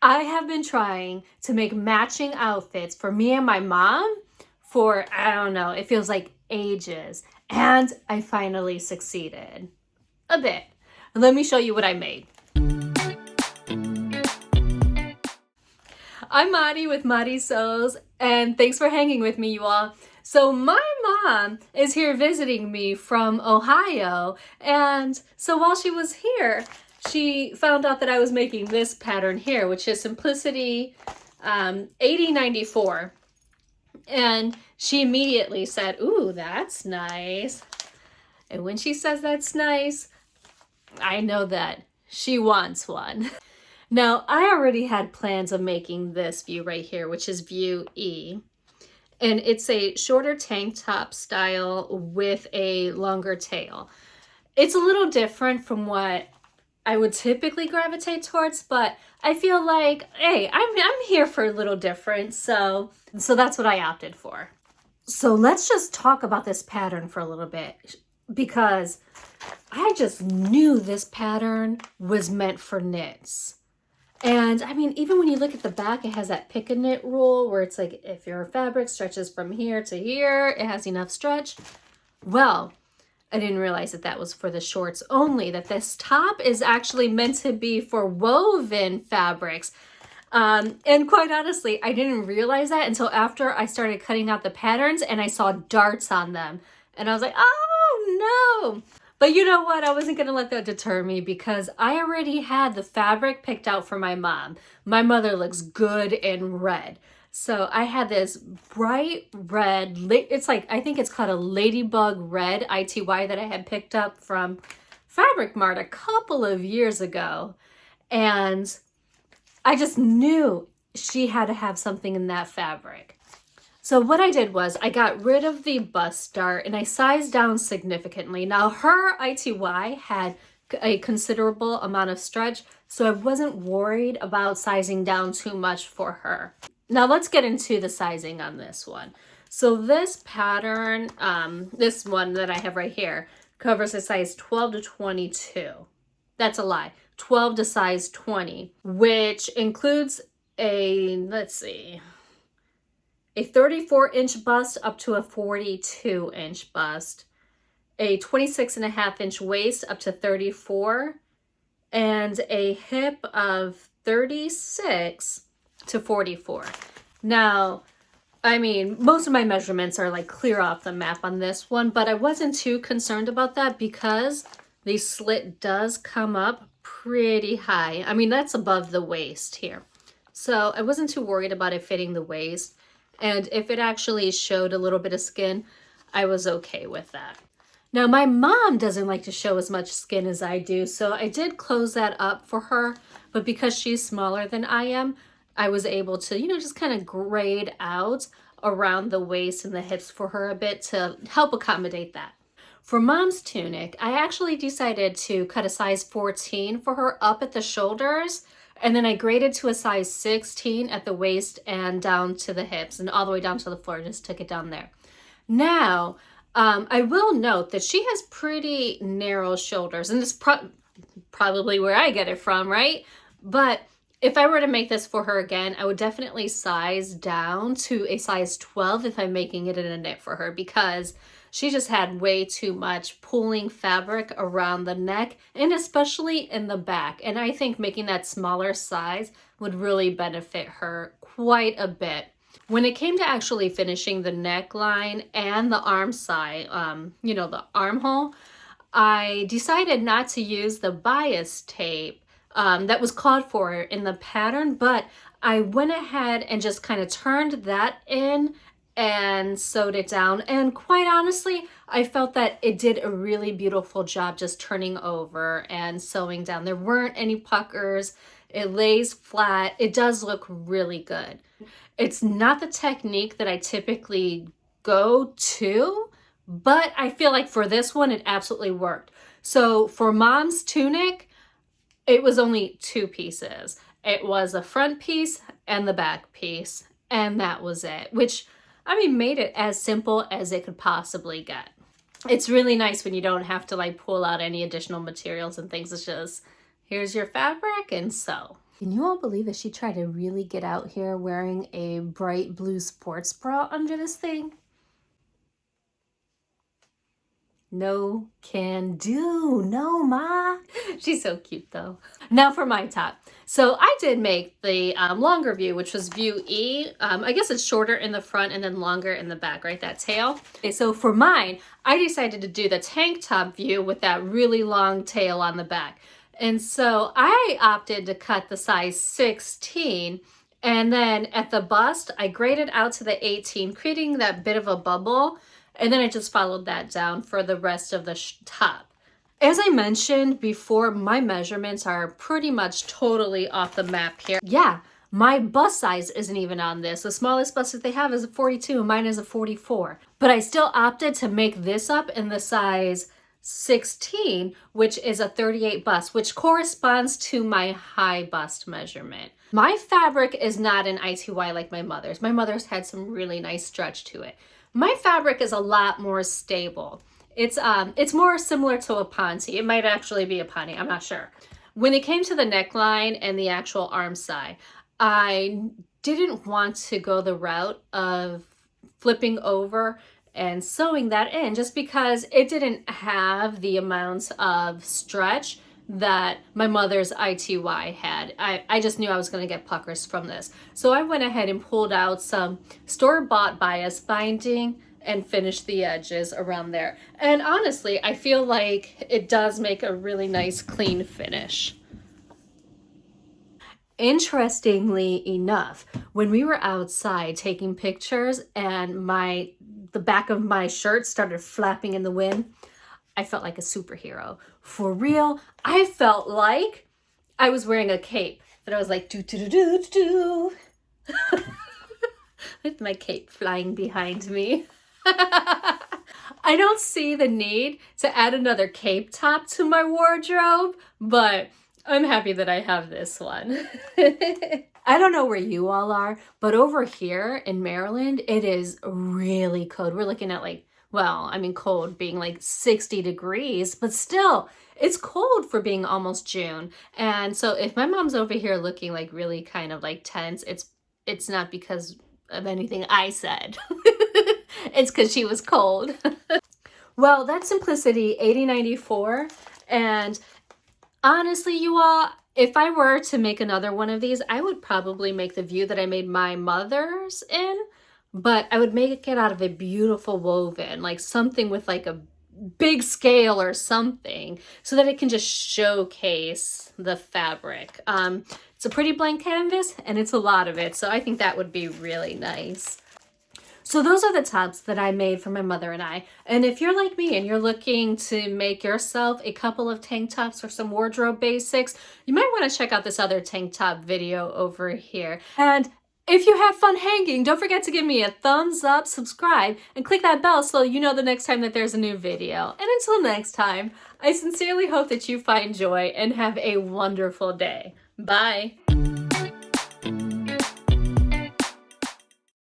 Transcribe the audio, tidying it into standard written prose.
I have been trying to make matching outfits for me and my mom for, I don't know, it feels like ages. And I finally succeeded. A bit. Let me show you what I made. I'm Maddie with Maddie Sews, and thanks for hanging with me, you all. So my mom is here visiting me from Ohio, and so while she was here, she found out that I was making this pattern here, which is Simplicity 8094. And she immediately said, "Ooh, that's nice." And when she says that's nice, I know that she wants one. Now, I already had plans of making this view right here, which is view E. And it's a shorter tank top style with a longer tail. It's a little different from what I would typically gravitate towards, but I feel like, hey, I'm here for a little different, so that's what I opted for. So let's just talk about this pattern for a little bit, because I just knew this pattern was meant for knits. And I mean, even when you look at the back, it has that pick a knit rule where it's like, if your fabric stretches from here to here, it has enough stretch. Well, I didn't realize that that was for the shorts only, that this top is actually meant to be for woven fabrics. And quite honestly, I didn't realize that until after I started cutting out the patterns and I saw darts on them. And I was like, oh no. But you know what? I wasn't going to let that deter me because I already had the fabric picked out for my mom. My mother looks good in red. So I had this bright red, it's like, I think it's called a ladybug red ITY that I had picked up from Fabric Mart a couple of years ago. And I just knew she had to have something in that fabric. So what I did was I got rid of the bust dart and I sized down significantly. Now her ITY had a considerable amount of stretch, so I wasn't worried about sizing down too much for her. Now let's get into the sizing on this one. So this pattern, this one that I have right here, covers a size 12 to 22. That's a lie. 12 to size 20, which includes a, let's see, a 34-inch bust up to a 42-inch bust, a 26.5-inch waist up to 34, and a hip of 36 to 44. Now, I mean, most of my measurements are like clear off the map on this one, but I wasn't too concerned about that because the slit does come up pretty high. I mean, that's above the waist here. So I wasn't too worried about it fitting the waist. And if it actually showed a little bit of skin, I was okay with that. Now, my mom doesn't like to show as much skin as I do, so I did close that up for her. But because she's smaller than I am, I was able to, just kind of grade out around the waist and the hips for her a bit to help accommodate that. For mom's tunic, I actually decided to cut a size 14 for her up at the shoulders. And then I graded to a size 16 at the waist and down to the hips and all the way down to the floor. Just took it down there. Now, I will note that she has pretty narrow shoulders, and it's probably where I get it from, right? But if I were to make this for her again, I would definitely size down to a size 12 if I'm making it in a knit for her, because she just had way too much pulling fabric around the neck and especially in the back. And I think making that smaller size would really benefit her quite a bit. When it came to actually finishing the neckline and the arm side, the armhole, I decided not to use the bias tape that was called for in the pattern, but I went ahead and just kind of turned that in and sewed it down. And quite honestly, I felt that it did a really beautiful job just turning over and sewing down. There weren't any puckers. It lays flat. It does look really good. It's not the technique that I typically go to, but I feel like for this one, it absolutely worked. So for mom's tunic, it was only 2 pieces. It was a front piece and the back piece, and that was it, which made it as simple as it could possibly get. It's really nice when you don't have to pull out any additional materials and things. It's just, here's your fabric and sew. Can you all believe that she tried to really get out here wearing a bright blue sports bra under this thing? No can do. No, Ma. She's so cute though. Now for my top. So I did make the longer view, which was view E. I guess it's shorter in the front and then longer in the back, right? That tail. Okay, so for mine, I decided to do the tank top view with that really long tail on the back. And so I opted to cut the size 16. And then at the bust, I graded out to the 18, creating that bit of a bubble. And then I just followed that down for the rest of the top. As I mentioned before, my measurements are pretty much totally off the map here. Yeah, my bust size isn't even on this. The smallest bust that they have is a 42, and mine is a 44. But I still opted to make this up in the size 16, which is a 38 bust, which corresponds to my high bust measurement. My fabric is not an ITY like my mother's. My mother's had some really nice stretch to it. My fabric is a lot more stable. It's more similar to a ponte. It might actually be a ponte, I'm not sure. When it came to the neckline and the actual arm side, I didn't want to go the route of flipping over and sewing that in just because it didn't have the amount of stretch that my mother's ITY had. I just knew I was going to get puckers from this. So I went ahead and pulled out some store-bought bias binding and finished the edges around there. And honestly, I feel like it does make a really nice clean finish. Interestingly enough, when we were outside taking pictures and the back of my shirt started flapping in the wind, I felt like a superhero. For real, I felt like I was wearing a cape. That I was like, do, do, do, do, do, do. With my cape flying behind me. I don't see the need to add another cape top to my wardrobe, but I'm happy that I have this one. I don't know where you all are, but over here in Maryland, it is really cold. We're looking at like, well, I mean, cold being like 60 degrees, but still, it's cold for being almost June. And so if my mom's over here looking like really kind of like tense, it's not because of anything I said. It's because she was cold. Well, that's Simplicity 8094. And honestly, you all, if I were to make another one of these, I would probably make the view that I made my mother's in, but I would make it out of a beautiful woven, like something with like a big scale or something, so that it can just showcase the fabric. It's a pretty blank canvas and it's a lot of it, so I think that would be really nice. So those are the tops that I made for my mother and I. And if you're like me and you're looking to make yourself a couple of tank tops or some wardrobe basics, you might want to check out this other tank top video over here. And if you have fun hanging, don't forget to give me a thumbs up, subscribe, and click that bell so you know the next time that there's a new video. And until next time, I sincerely hope that you find joy and have a wonderful day. Bye.